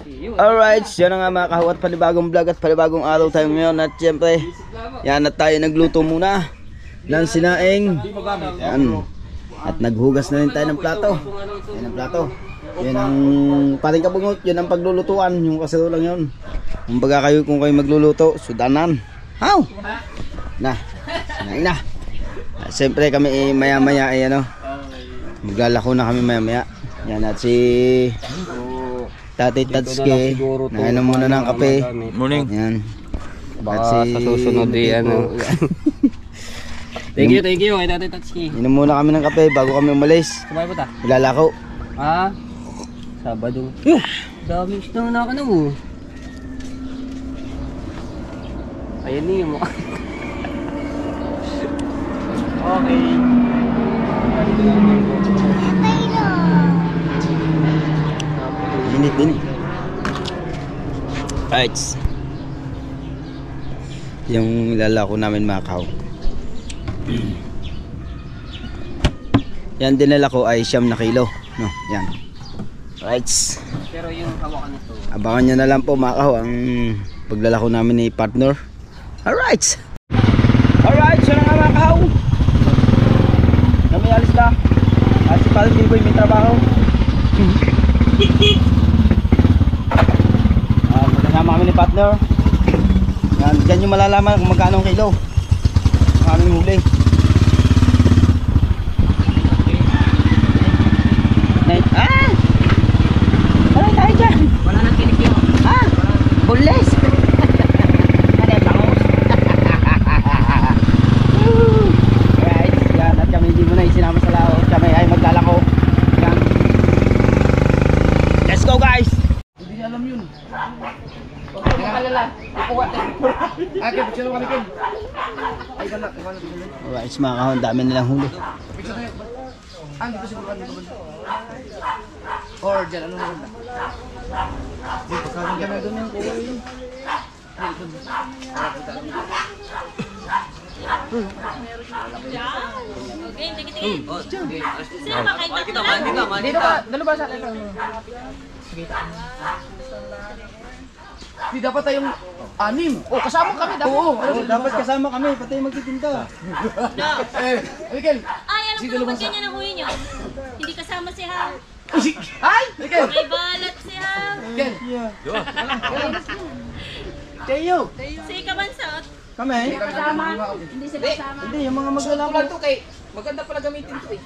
Alright, yan na nga mga kahawat, panibagong vlog at panibagong araw tayo ngayon. At syempre, yan at tayo nagluto muna ng sinaing. Yan. At naghugas na rin tayo ng plato. Yan ang plato. Yan ang paring kabungot, yan ang paglulutuan. Yung kasiro lang yun. Kumbaga kayo kung kayo magluluto, sudanan. How? Na, sinaing na. At syempre kami maya maya ay ano, maglalako na kami maya maya. Yan at si Tatay Tatsuki, nainom muna ng kape. Morning. Yan. Baka sa susunod eh, ano. Thank you kay Tatay Tatsuki. Inom muna kami ng kape bago kami umalis. Sabay po ta? Maglalako. Ah, Sabado. Yuh! Dami isda na ka na mo. Ayan niyo mo. Okay. Init din. Right. Yung ilalako namin makaw. Yan dinala ko ay 9 na kilo. No, yan. Right. Pero yung hawakan nito. Abangan nyo na lang po makaw ang paglalako namin ni partner. Alright. Alright, so na nga makaw. Kami alis na. At si Paling Biboy may trabaho. Magkasama kami ni partner. Yan, dyan nyo malalaman kung magkano ang kilo ang aming huli. Ah! Alay tayo dyan. Wala nang kinikyo. Ah! Bules! Ano yung bangus? Right, yan. At kami hindi mo na isinama sa lao. Kami ay maglalako. Yan. Let's go guys! Hindi alam yun. Okay, nakalala. Ipuwa tayo. Okay, pagsilaw kami kin. Ay, galak. Alright, mga kahon. Dami nilang huli. Ang dito siguro kanito ba? Or dyan, ano maganda? Dito, kagang gana doon yung kuha yun. Okay, tingin-tingin. Sino ba kayo tatlo? Dito ka, dalo ba sa akin? Di dapat tayong 6. Oh, kasama kami dapat. Oo, Dapat kasama kami. Pati magtitinda. No. Mikel. Ay, alam ko naman ganyan ang huli nyo. Hindi kasama si Ham. Ay, Mikel. May balat si Ham. Mikel. Kayo! Si Kabansot. Kami? Hindi sila kasama. Hindi, yung mga Maglalako maglalako. lang to kay. Maganda pala gamitin to eh.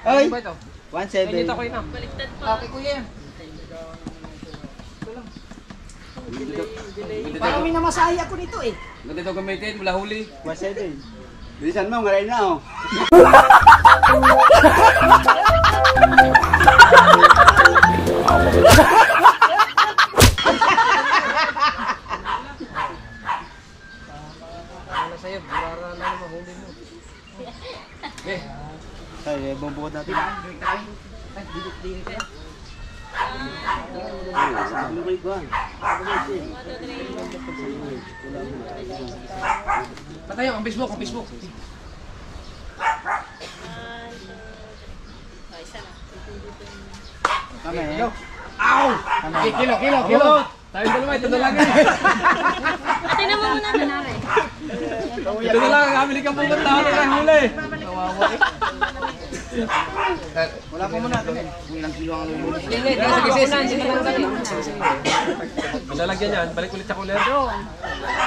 Ay! Ano ba ito? 1.7. Baliktad pa. Okay, kuya yan. Parang may namasahe ako nito eh. Ganda ito gamitin mula huli. 1.7. Bilisan mo, ngayon na oh. Ano sa'yo? Burara lang ang mahuli mo. Ay, bubukod natin. Patayo, ang Facebook, ang Facebook. Kami. Ow! Kilo. Tayong dalawa, ito na lang eh. Ate na mo muna nanare. Ito na lang ang amili kang pupunta ako ng huli. Wala po muna natin eh. Ilang kilo ang lulubos. Malalagyan yan, balik ulit sa kuler.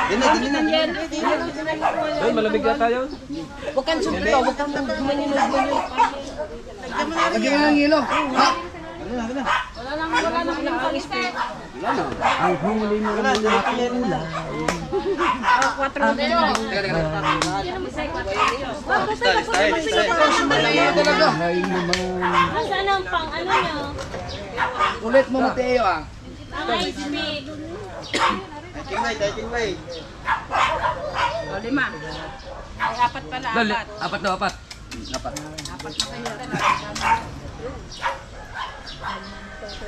Dini na. Doon, malamig na tayo. Huwag kang sumputo, huwag kang maninog-maninog. Lagyan nga ng hilo. Wala nang pang-start. Ang huli mo na muna nakula. 4 pero. Saan ang pang ano nyo? Ulit mo Mateo ah. Ang ice pick. Taking way. 5. Ay, 4 pala, 4. Apat na apat.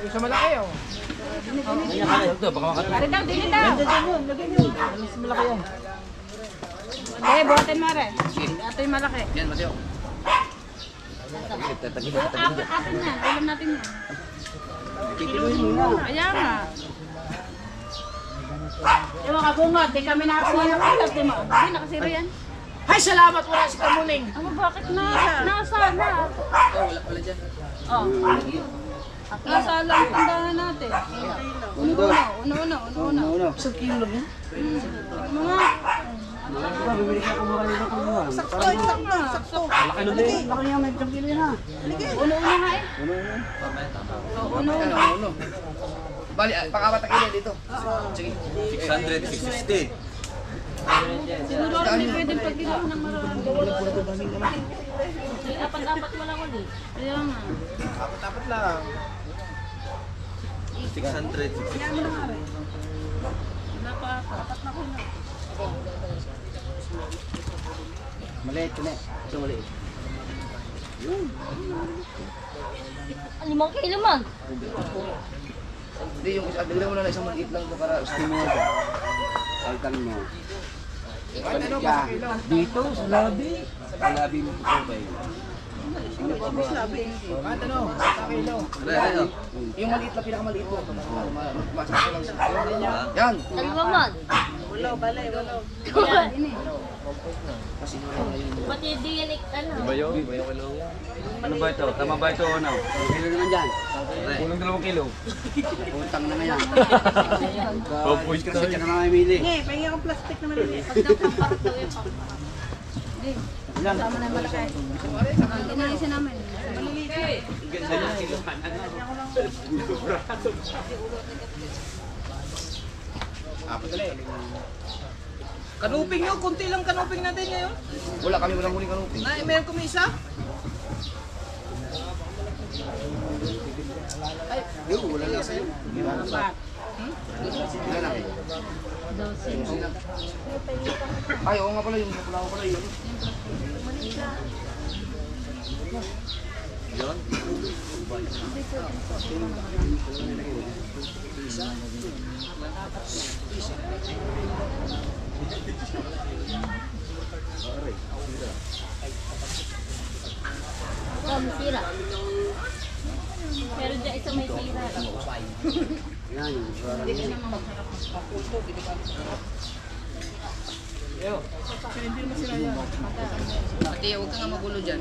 Sa malaki oh. Ito, baka makatulog. Pare daw, dili daw. Mas malaki yan. Hindi, buhatin mo rin. Ito yung malaki. Yan, Mateo. Apat yan. Ulam natin yan. Kikiluhin muna. Kaya nga. Yung mga bunga, di kami nakakuha ng ulat, di mo? Hindi, nakasiro yan. Ay, salamat wala si Kamuning. Ano, bakit na? Nasa na. Wala pala dyan. Oh. Nasa lang pundahan natin. Una. Isang kilo lang yan. Mga. Bibili ka kumuha nito kumuha. Sakto na. Sakto. Laki nun din. Laki niya, may isang kilo yan ha. Una nga eh. Uno. Bali, pang-apat na kilo dito. Sige. 600, 660. Siguro hindi pwedeng pagkiluhan ng marami. Apat-apat mo lang ulit. Kaya nga. Apat-apat lang. 600, 660. Napaapat na ko na. Maliit ko na. Ito maliit. 5 kilo man. Hindi, yung isa, bigyan mo na isang maliit lang ito para gusto mo ito. Altan mo. Dito, sa labi. Sa labi mo ito ba yun? Yung maliit na pinakamaliit mo. Masakit lang siya. Yan. 2 man. Wala. Kasi yun. Ba't yung DNA ano? Bayo? Ano ba ito? Tama ba ito o ano? Kilo naman dyan. Kulang 2 kilo. Utang na nga yan. Opo, ito. Kasi dyan na mamimili. Pag daw pamparot daw yung pamparot. Sama na yung malaki. Hindi na isa namin. Maliliit. Kanuping nyo, kunti lang kanuping natin ngayon. Wala kami walang huling kanupin. Meron kami isa. Yung wala lang sa'yo. Ilan lang? 12. Ay, oo nga pala yung pula ko pala yun. Sira. Pero dyan isa may sira. Yan yung Pati huwag ka nga magulo dyan.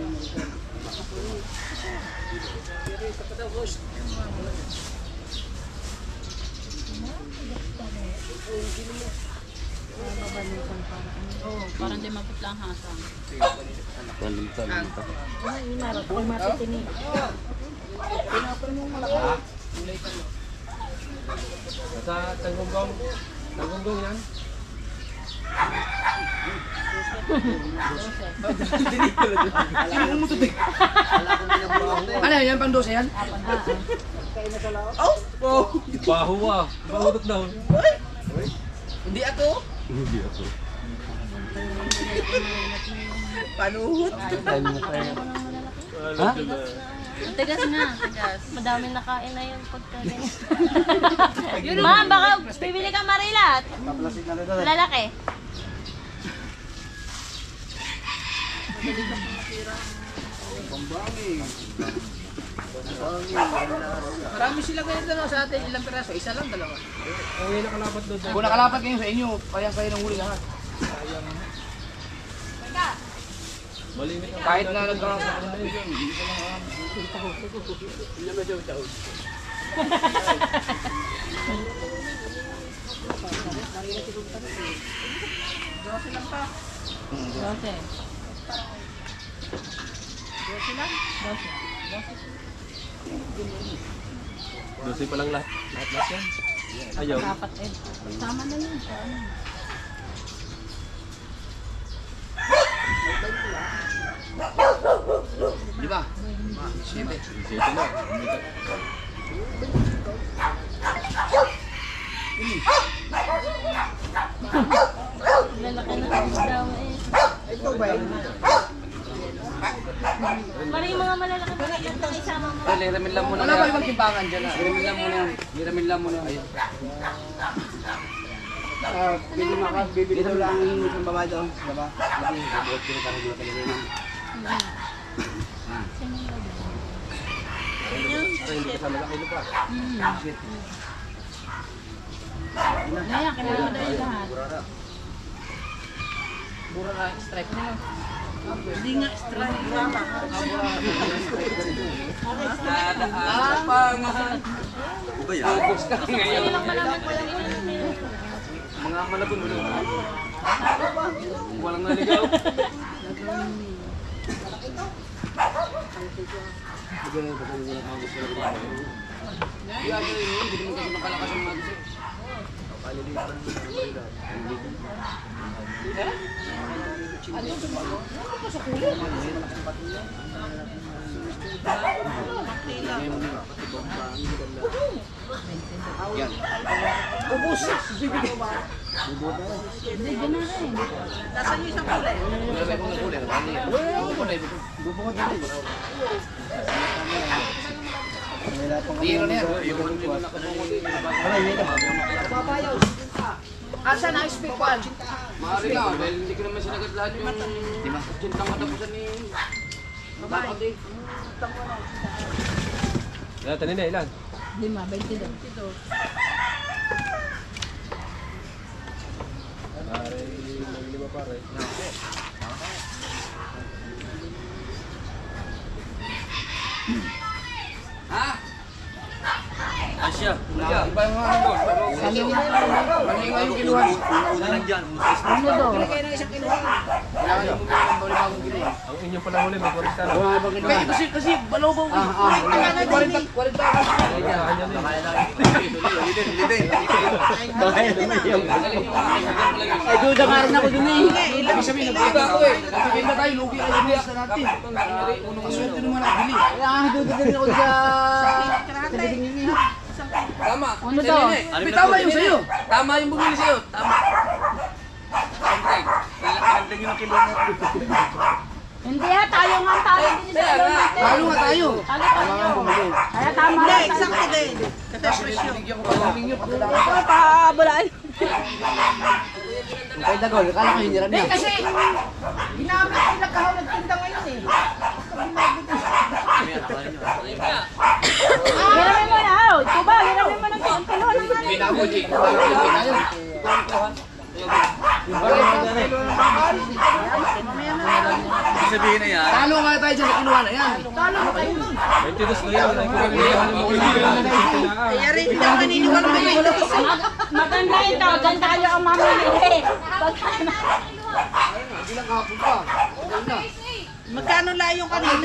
Oo, parang di maputla ang hasang. Sa Tanggunggong yan. ano yan, pang 12 yan? Baho ah. Bahutot daw. Hindi ako. Hindi ako. Panuhot. Ha? Tigas na, tigas. Madami nakain na yung pagkain. Ma'am, baka bibili ka marilat. Paplasin na rin. Lalaki. Marami sila ganito no, sa atin. Ilang piraso? Isa lang, dalawa. Kung nakalapat kayo sa inyo, kayang kayo ng huli lahat. Kahit na nagkakaroon na yun, hindi ko lang Dose. Dosi pa lang lahat yan. Ayaw. Dapat eh. Tama na yun. Di ba? Siyempre. Sito na. Lalaki na ang dami eh. Ito ba yun? Maraming mga malalaki pa rin na isama mo. Hiramin lang muna. Wala ba ibang timbangan dyan? Hiramin lang muna yan. Hiramin lang muna. Ayun. Bibili lang yung babae doon. Diba? Hindi, buot ko rin parang mga talaga yun. hindi ka sa malaki pa. Ngayon, kailangan mo dahil lahat. Mura na strike na lang. Hindi nga, strike. Ubos ka ngayon. Mga malabon mo lang. Walang naligaw. Hindi mo kasi makalakas ang mga gusto. Tiro na yan. Asa na speak one? Maaari na, dahil hindi ko naman sinagot lahat yung sintang katapusan ni... Bakit eh? Ilan, tanin na, ilan? 5, 22. Pare, maglima pare. Ha? Asya. Iba yung mga ano. Kanina yung kinuha. Una lang dyan. Ano do? Kaya na isang kinuha. Kailangan yung bumili ng bagong kinuha. Ang inyong pala huli, mag-orista na. Kasi balobaw ko. 40. Ay, doon sa karan ako dun eh. Ibig sabihin, nagpita ako eh. Nagpita tayo, lugi ay yung lista natin. Kaswerte naman nakabili. Kaya doon din ako sa... Sa biting yun eh. Tama. Ano to? Tama yung sa'yo. Tama yung bumili sa'yo. Tama. Hindi ha, tayo nga tayo din sa Talo nga tayo. Tayo. Kaya tama na tayo. Exacto din. Bigyan ko pa ng Pabulaan. Kay Dagol, kala ko hiniram niya. Kasi, ginamit nila kahon nagtinda ngayon eh. Hiramin mo na. Ito ba? Hiramin mo ng kilo naman. Binabuti. Sabihin na yan. Talo nga tayo dyan sa kinuha na yan. 22 na yan. Kaya rin, hindi ako naniniwala mo yun. Maganda ito. Diyan tayo ang mamili. Bilang kahapon pa. Magkano lang yung kanina?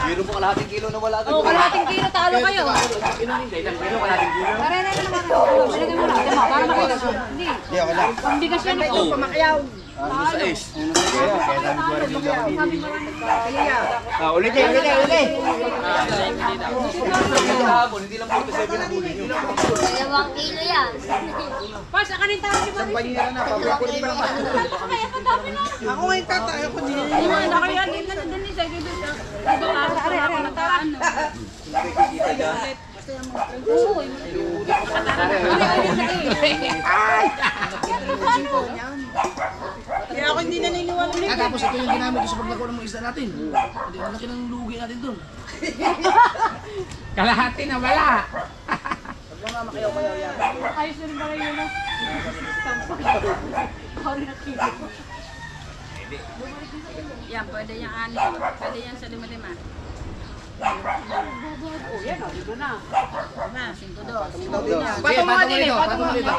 Meron mo kalahating kilo na wala. Oo, kalahating kilo talo kayo. Para na naman. Ilagay mo lang. Para makita. Hindi. Pambigas yan. Ito, pamakyaw. Sa ace. Ulit. Hindi lang 47 na huli nyo. 2 kilo yan. Pas, akanin tayo si Boris. Kaya kadami na. Ako ngayon tatay ako din. Hindi mo na kaya din na nandun ni Sagi doon. Ito lang sa ako nataan. Nakikita dyan. Oo. Kaya ako hindi naniniwala. Tapos ito yung ginamit ko sa paglago ng mga isda natin. Hindi ang laki ng lugi natin doon. Kalahati na wala. Ayos na rin ba kayo na? Sorry na kilo. Yan, pwede yung 6. Pwede yan sa 5-5. Oh, yan o. Dito na. 5-2. Patong mo dito. Patong mo dito.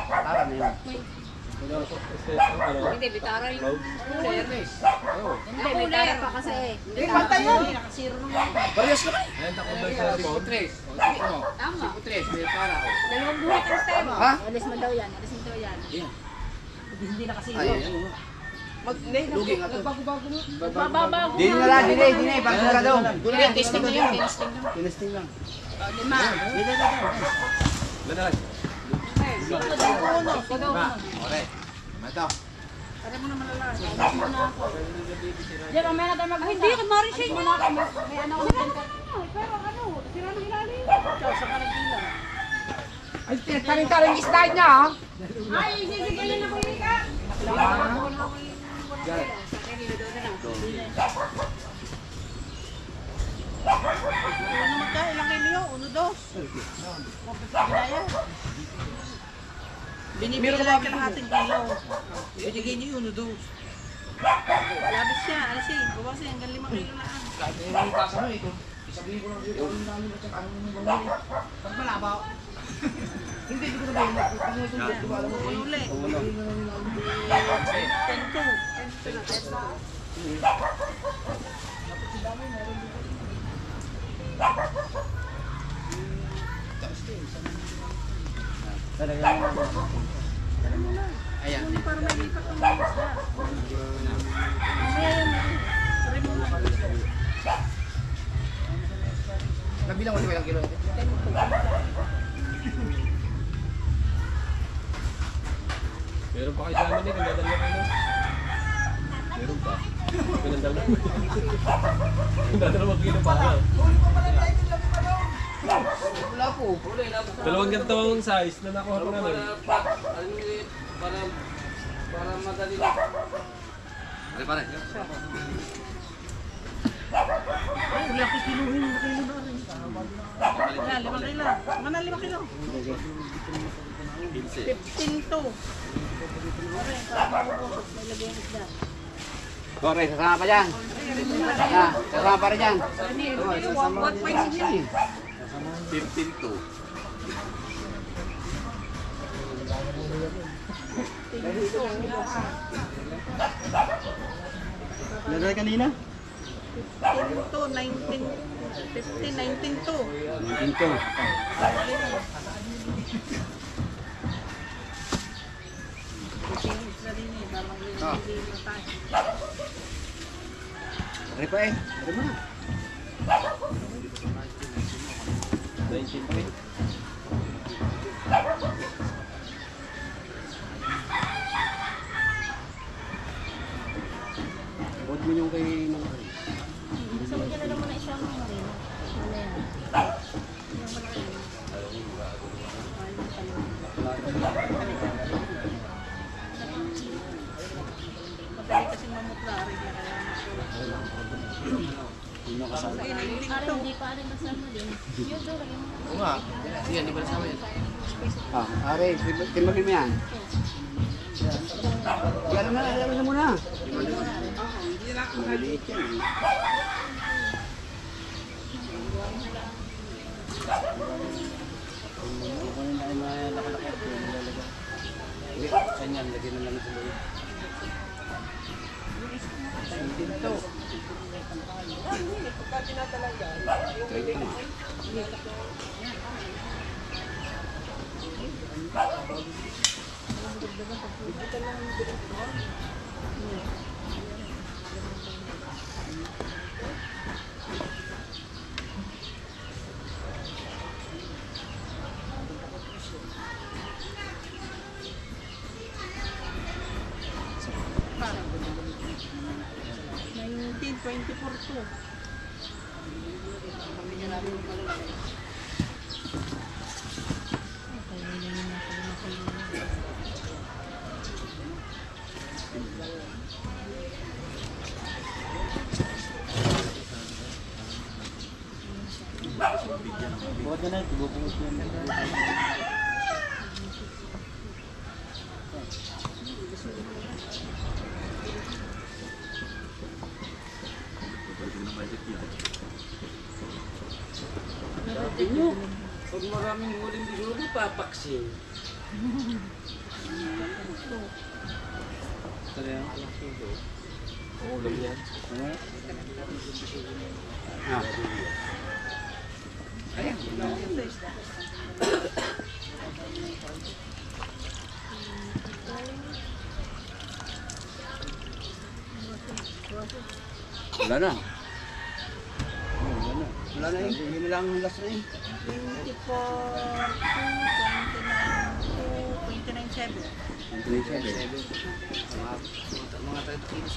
Para na yun. Hindi, bitara yung cooler. Hindi, bitara pa kasi. Eh, pantay yan. Nakasiro naman. Parehas na kayo. Ayan, takot lang sa phone. Tama. 3, may para ako. 2 buhay ka step. Ha? Alis mo daw yan. Alis mo daw yan. Hindi nakasiro. Ay, ano nga. Lugi nga to. Babago. Dini na lang, dini. Pagkura daw. Testing na yun. Tinesting lang. 5. Ilan na lang? Diyan, mamaya na tayo mag-handa. Hindi, kumari siya niya. May ano ko dyan. Pero ano, sira ng ilalim. Sa kanagila. Ay, taring-taring isda niya ha. Ay, sisigilin na po yun ka. Ano magka? Ilang kilo? 1, 2. Ginaya. Binibigay lang kalahating kilo. Binigay niyo 1, 2. Labis siya. Alas eh. Bawas eh. Hanggang 5 kilo na. Kahit yung kasa mo ito. Isabihin ko lang sa'yo, ano namin at ano namin bawal. Pag malabaw. Hindi ko sabihin. Pag nasusunod, di ba alam mo? Uli. 10, 2. Ayan. Uli para malipat ang mga isda. Mamaya yan. Try mo na. Nabilang ko di ba ilang kilo? Meron pa kayo sa amin eh, kung dadalwa kayo. Meron pa. Pinandalwa. Dadalwa kilo pa lang. Wala po. Dalawang ganito ang size na nakuha ko namin. Para madali lang. Pare. Ay, wala ko kiluhin. 5 kilo na rin. Yan, 5 kilo. Mana 5 kilo? 15 to. Okay, para mabubusog. May lagay ang isda. Kore, sasama pa dyan. Sasama pa rin dyan. 15 to. Lagay kanina? 15 to, 19. 15, 19 to. 19 to. Isda din eh. Parang hindi na tayo. Pare pa eh. Pare mo na. 19 pa eh. Huwag mo yung kay nang Sabi ka na naman na isang marino. Wala yan. Yung malaki. Madali kasi mamutla rin niya kaya Parang hindi pa rin kasama din. Yun daw lang yung Oo nga. Yan, di ba nasama yan? Are, timagin mo yan. Alam na muna. Maliit yan. Saan yan? Lagyan na lang sa loob. Dito. Trade ka nga. May 24 to. Buhat na na. Bubungot na. Pag maraming huling siguro, papaksin. Ulam yan. Ayan. Wala na. Wala na eh. Hindi na lang ang last na eh. 24 to 29 to 29.7. Mga 30 kilos.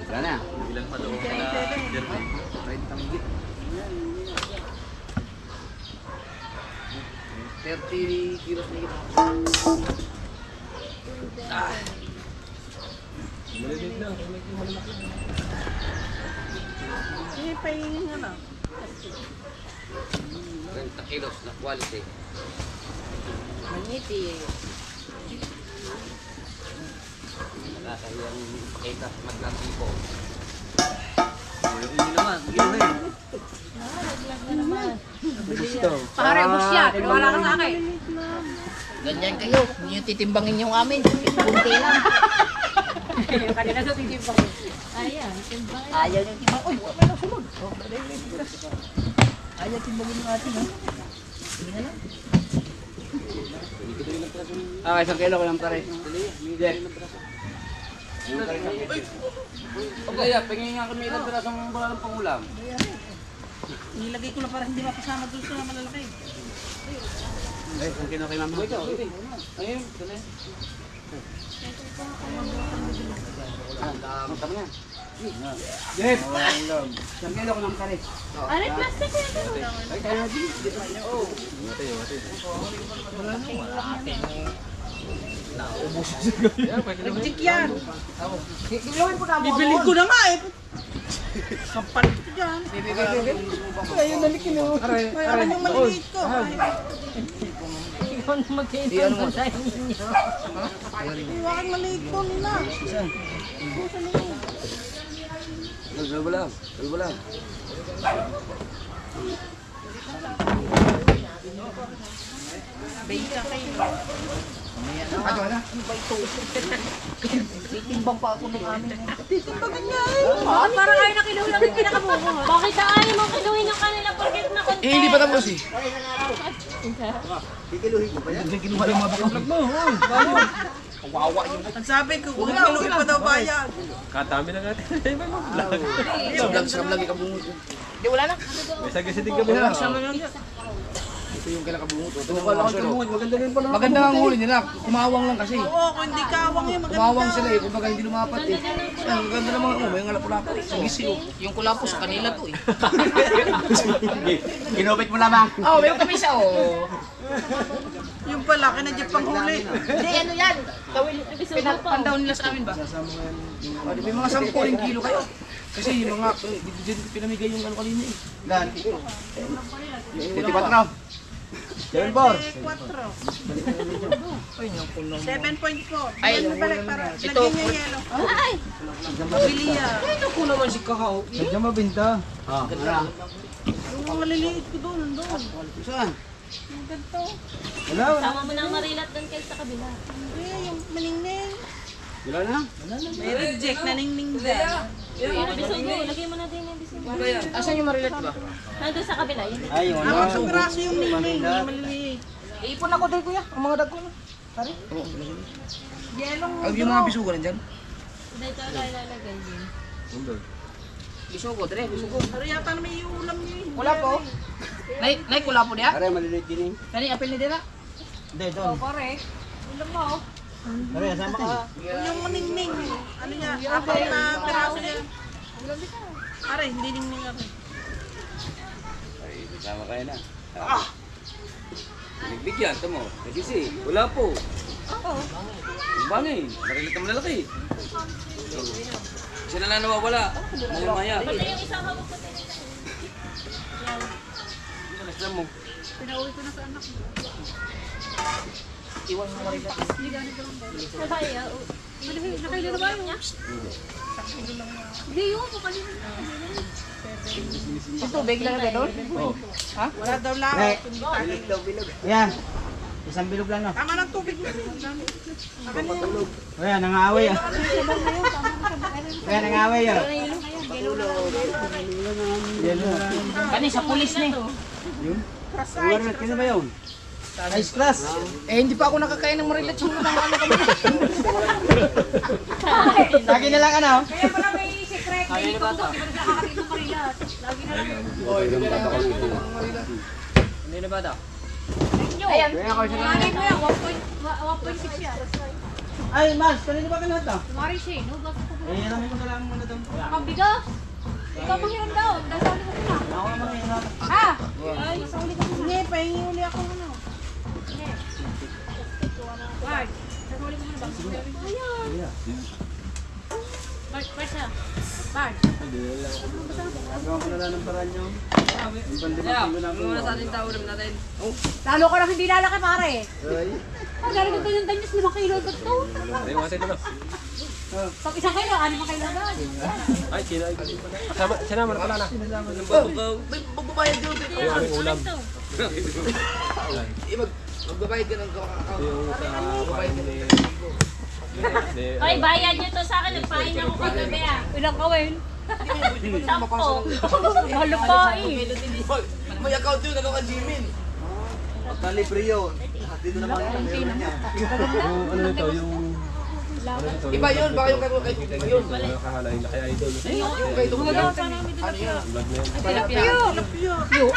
Wala na. Ilang pa daw? 29.7. Right tamigit. 30 kilos na ito. Sige, pahingin nga na. 30 kilos na quality. Mangiti eh. Nakakahiyang pakita sa magkasipo. Pare, bus yan. Wala ka sa akin. Ganyan kayo. Hindi yung titimbangin yung amin. Kunti lang. Yung kanina sa titipang. Ayan, timbang. Ayaw yung timbang. Uy, wala na sunod. Ayaw timbangin yung atin, ha? Sige na lang. Ah, 1 kilo ko lang pare. Kaya, pingin nga kami ilang pirasong wala ng pangulam. Nilagay ko na para hindi mapasama doon sa malalaki. Ay, ang kino kay mama. Ikaw, ayun, dali. Tama na. Yes. 1 kilo ko lang pare. Ano yung plastic ko yun? Ay, kaya di. Nag-check yan. Gawin ko na mo. Bibili ko na nga eh. Kapalit ko dyan. Ayun, nalikin mo. Mayaman yung maliliit ko. Ikaw na mag-iinsan sa inyo. Iwakan maliit ko nila. Dalawa lang. Dalawa lang. Bake ka kayo. Ano na? Titimbang pa ako ng amin. Titimbagan niya eh. Parang ayaw na kinulang yung kinakabuko. Bakit ayaw mo kiluhin yung kanila porket na konti? Eh, hindi pa tapos eh. Kikiluhin ko pa yan. Diyan kinuha yung mga bakang mo. Kawawa yung. Ang sabi ko, kung kiluhin pa daw bayan. Katami na natin. Sablag ikabungot. Di, wala na. May sagasitig kami ha. Ito yung kinakabungot. Ito yung Maganda rin pala. Maganda ang huli nila. Kumawang lang kasi. Oo, kung hindi kawang yun, maganda. Kumawang sila eh. Kumbaga hindi lumapat eh. Ang ganda ng mga may ngalapo-lapo. Sagisi oh. Yung kulapo sa kanila to eh. Kinupit mo lamang. Oh, meron kami isa oh. Yung pala, kinadya pang huli. Hindi, ano yan? Pinandaw nila sa amin ba? May mga 10 kilo kayo. Kasi yung mga pinamigay yung ano kanina eh. Gan. 24. 7.4. 7.4. Ay, Ano balik para ito. lagyan niya yelo. Ay! Bili yan. Ako naman si Kahaw. Sadya mabinta. Yung maliliit ko doon, nandun. Saan? Yung ganito. Sama mo na ang marilat doon kayo sa kabila. Hindi, yung maningning. Wala na? May reject na ningning dyan. Yung bisugo, lagay mo na din yung bisugo. Asan yung marilat ba? Nandun sa kabila, yun. Ay, yung Apat sa braso yung ningning, yung maliliit. Iipon ako dahil kuya. Ang mga dago na. Pare. Yelong Yung mga bisugo rin dyan. Dito tayo lalagay din. Bisugo, dire, bisugo. Pero yata na may ulam niyo eh. Wala po. Nay, kulapo niya? Pare, maliliit din eh. Kani apel ni dira? Hindi, doon. Pare, ulam mo. Pare, sama ka. Yung maningning. Ano niya, apat na peraso niya. Pare, hindi ningning ako. Ay, kasama kayo na. Nagbigyan, tamo. Kasi wala po. Ang bangin. Marilit na malalaki. Kasi na lang nawawala. Maya-maya. Basta yung isang hawak ko din. Alam mo. Pinauwi ko na sa anak mo. Iwan mo marilat. Kaya, Nakailan na ba yun? Hindi yun, kanina. Ito, big lang na doon? Wala daw lang. Yan. Isang bilog lang, no? Tama ng tubig mo. Kanina. Ayan, nangaaway, ah. Ayan, nangaaway, ah. Kani sa pulis ni. Uwarnat, kino ba yun? Ice class. Eh, hindi pa ako nakakain ng marilat yung mga ano kami. Lagi na lang, ano? Kaya pala may secret. May ito ko. Di ba nakakatid ng marilat? Lagi na lang. Hindi na ba daw? Ayan. Kumarin mo yan. 1.6 yan. Ay, Mars, kanina ba ka na ito? Kumarin siya. No? Eh, alamin ko na lang muna doon. Mabigas. Ikaw manghiram daw. Dasali ko na. Ako naman, eh, Ha? Ay, isang ulit ako. Hindi, pahingi uli ako ano. Bart, nahuli mo na ba? Bart, Bart siya. Bart. Gagawa ko na lang ng paraan nyo. Muna sa ating tao natin. Lalo ko lang hindi lalaki pare. Ay. Ang galing ko yung danyos, 5 kilo ko to. Ay, yung atin ano? Pag 1 kilo, 6 kilo na. Ay, sinama na pala na. Magbabayad yun. Yung aming ulam. Magbabayad ka ng kakao. Yung kain ni... Ay, bayad nyo to sa akin. Nagpain ako kagabi ah. Ilang kawin? 10. Mahalo pa eh. May account yun, ano ka Jimin? Pagka-libre yun. Dito naman yung meron niya. Yung ano nito, yung... Ano nito? Iba yun, baka yung kay iba yun. Yung kahalay na kay Idol. Yung kay Dong Vlog. Ano yun? Vlog na yun. Yun.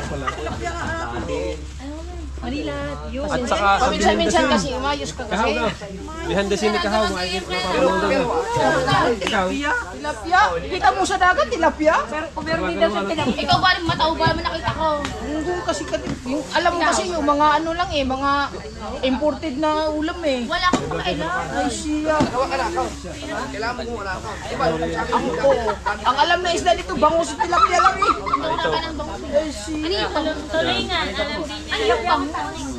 Pala. Manila. Yun. At saka... Paminsan-minsan kasi umayos ka Kahaw na. Behind the scene ni Kahaw, makikita mo pa rin Ikaw? Tilapia? Kita mo sa dagat, tilapia? Kung meron din daw sa tinapos. Ikaw ba, matao ba naman nakita ko? Yung kasi, yung, alam mo kasi yung mga ano lang eh, mga imported na ulam eh. Wala akong pakailan. Ay siya. Kawa ka na, account. Kailangan mo wala account. Diba, Ang ko, ang alam na isda dito, bangus at tilapia lang eh. Wala ka ng bangus. Ay siya. Tulingan, alam din niya. Ano yung bangus?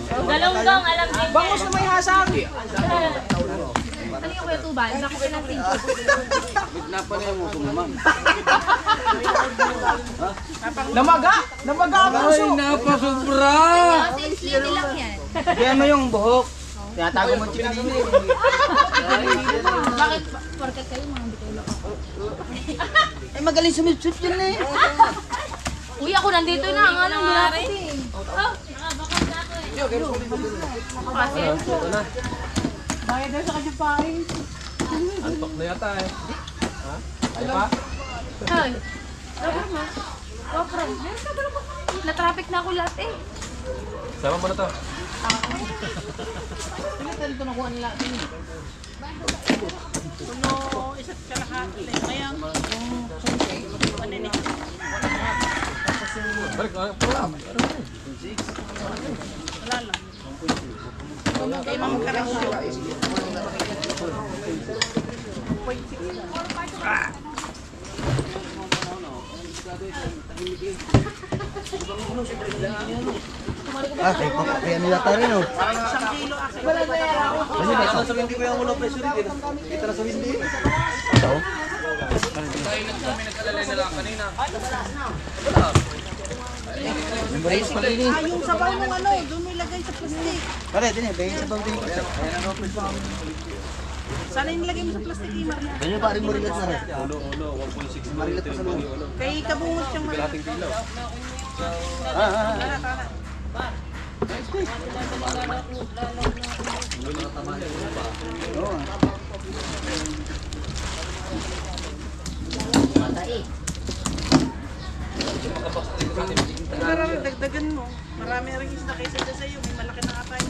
Galunggong, alam din niya. Bangus na may hasang. Ano yung kuya tubal? Bakit ka natin? Napa na yung muso mo, ma'am. Namaga! Namaga ang puso. Napasubra! Kasi hindi lang yan. Kaya mo yung buhok. Tinatago mo chikinini. Bakit? Porket kayo mga bitulo ako. Ay, magaling sumitsut yun eh. Uy, ako nandito na. Ang alam mo natin eh. Kasi, Bayad na sa kanya pain. Antok na yata eh. Ha? Ay pa? ay. Dapat mo. Kopro. Meron ka ba naman? Na-traffic na ako lahat eh. Sama mo na to. Ito na kuha nila. Balik, Ah, kaya nila tayo rin oh. Yung sabaw ng ano, doon nilagay sa plastic. Pare, din eh, bigyan sa bawang ko. Sana yung nilagay mo sa plastic eh, Maria. Ganyan pa rin mo rin na rin. ulo, 1.6 Marilat pa sa loob. Kay kabungot siyang Maria. Kalating kilo. Marami, dagdagan mo. Marami rin isda kaysa dyan sa'yo. May malaki na nga tayo.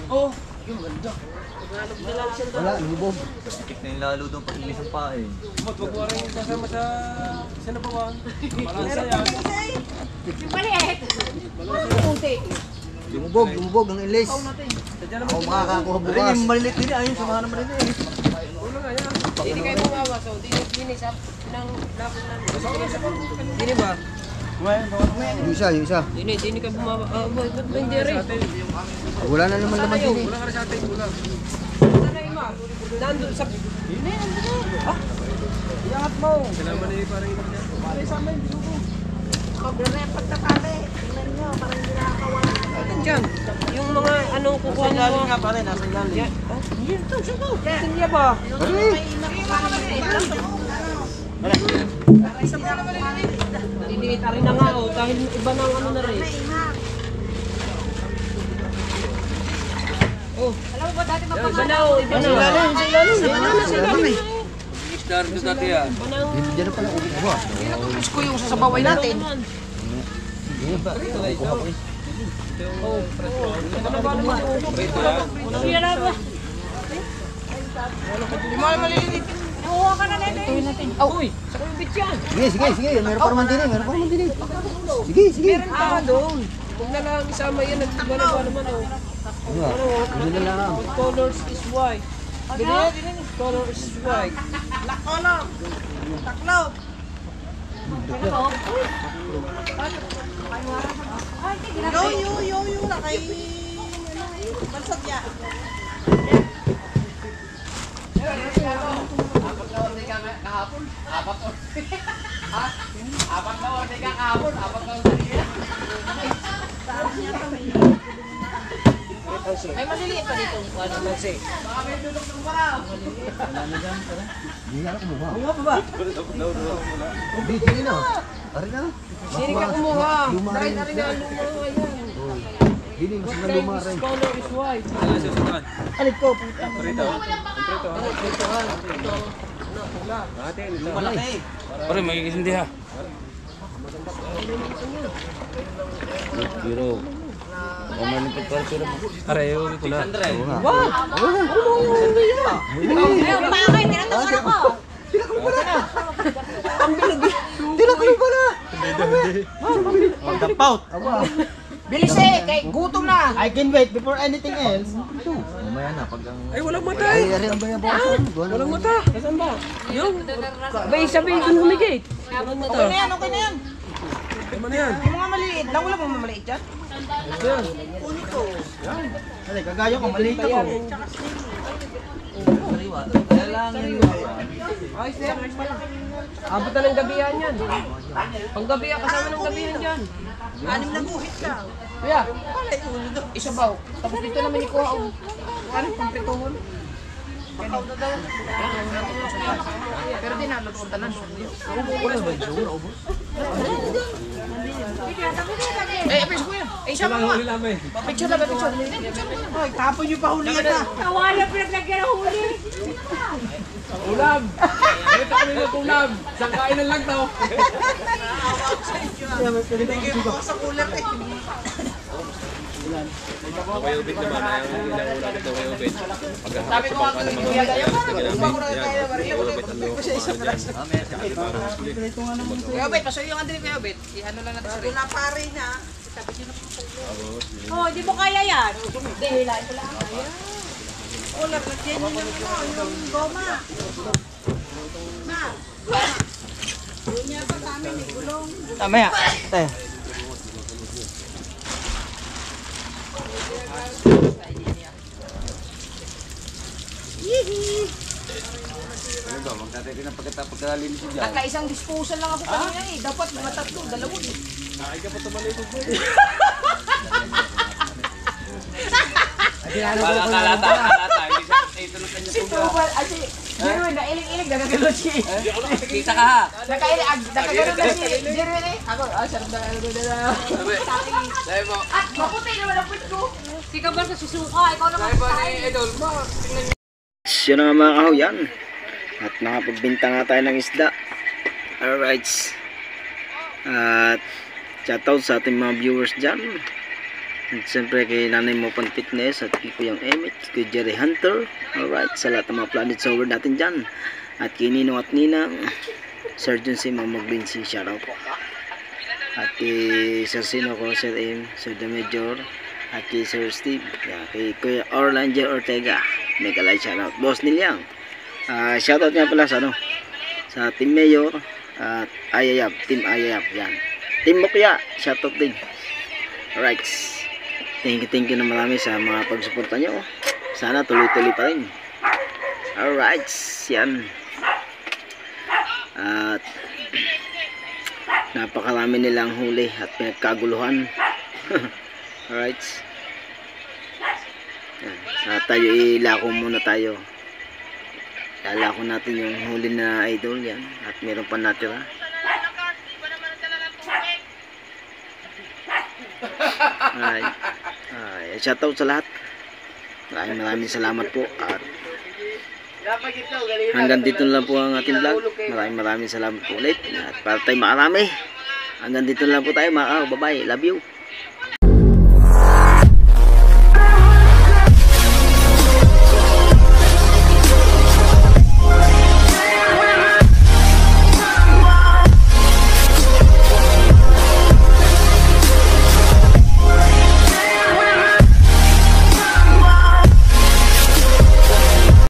Oh, yung ganda. Wala, lubog. Wag mo rin kasama sa sinabawan. Malansa yan. Yung maliit. Puti. Lumubog ng ilis. Ako makakakuha bukas. Ay, yung malilit din eh. Ayun, samahan naman din eh. Hindi kayo bumawa, so hindi sa pinang-lapot namin. Hindi ba? Yung isa. Hindi kayo bumawa. Ba't ba hindi rin? Wala na naman naman din eh. Wala ka na sa atin, wala. Sana yung mga, nandun sa... Iangat mo. Sinama na yung parang ina niya. Pare sa amin, binugo. Pagre-repot na tali. Tingnan nyo, parang hindi nakakawala. Diyan, yung mga anong kukuha mo. nga pare, nasa ilalim. Yan, ito, siya to. Hindi ba? Diniit rin na nga oh, dahil iba na ang ano na rin. Oh, Alam mo ba dati iba mapapala? na oh, iba na. Star ko dati yan. Diyan na pala ubo. Gusto ko yung sasabaway natin. Kuya na ba? Yung mga maliliit. Nakuha ka na nito. Uy, saka yung bitch yan. Sige. Meron pa naman din eh. Sige. Meron pa doon. Huwag na lang isama yan. Nagtiba naman oh. Hindi na lang. Colors is white. Bilhin? Color is white. May maliliit pa dito. Ano man siya? Hindi na. Ari na. Sini ka kumuha. Dahil na rin na luma yan. Hindi mas na This lumaray. color is white. Alit ko puta. Pare, magiging hindi ha. Biro. Pamanin pa para sila mo. Pare, uwi ko na. Ayaw pa kayo, tinatasan ako. Tinatay pa na. Pagdapout. Bilis eh! Kay gutom na! I can wait before anything else. Mamaya na pag ang Ay, walang matay. ari ang bayan boss. Walang mata. Saan ba? Yung? Bay, sabihin ko humigit. Okay na yan. Ano na yan? Yung mga maliliit lang, wala mong maliit dyan. Ay, kagaya ko maliit ako. Ayos na yan. Abot na ng gabihan yan. Panggabihan, kasama ng gabihan dyan. 6 na buhit ka. Kuya, isa ba? Tapos dito naman ikuha ang pang pituhon. Pero di na, nagpunta na. Eh, pwes kuya. Eh, isa Walang mo huli namin. Picture na ba, picture? Hoy, tapon nyo pa huli yan na. Kawala pinaglagyan ng huli. Ulam! Ito kami ng ulam! Isang kainan lang to. Bigay mo ako sa cooler eh. Okay, ubit naman. Ayaw ilang ulam ito kay ubit. Sabi ko nga kung hindi yan. Bakura tayo, Maria. Bigay ko siya isang braso. Kuya Obet, pasuyo yung andin kuya Obet. I-ano lang natin sa rin. Wala pare na. Oh, di mo kaya yan. Hindi, hilahin ko lang. Cooler, lagyan nyo naman yung goma. Ma. Yun niya pa sa amin, may gulong. Mamaya. Te. Nakaisang disposal lang ako kanina eh. Dapat mga tatlo, dalawa eh. Si Tubal, ay si Jerwin, nailing-ilig, nagagalo siya eh. Kita ka ha! Nakagano na si Jerwin eh. Ako, sarap na ano na. Sabi mo, At maputi naman ang puwit ko. Di ka ba susuka? Ikaw naman sabi mo tayo. ni Idol, Yan na nga mga kahuyan. At nakapagbinta nga tayo ng isda. Alright. At shoutout sa ating mga viewers dyan. At siyempre kay Nanay Mopan Fitness at kay Kuyang Emit, kay Jerry Hunter. Alright, sa lahat ng mga planet sower natin dyan. At kay Ninong at Ninang, Surgeon si Mamag Vinci, shoutout po. At kay Sir Sino ko, Sir M, Sir The Major, at kay Sir Steve, kay Kuya Orlando Ortega, mega like shoutout. Boss Nilyang, shoutout nga pala sa sa Team Mayor at Ayayab, Team Ayayab yan. Team Mukya, shoutout din. Alright, thank you na marami sa mga pagsuporta nyo. Sana tuloy-tuloy pa rin. Alright, yan. At napakarami nilang huli at pinagkaguluhan. Alright. Yan. Tayo ilako muna tayo. Lalako natin yung huli na idol yan. At meron pa natira. Alright. Shoutout sa lahat. Maraming salamat po. At hanggang dito lang po ang ating vlog. Maraming salamat po ulit. At para tayo makarami. Hanggang dito lang po tayo mga bye-bye. Love you.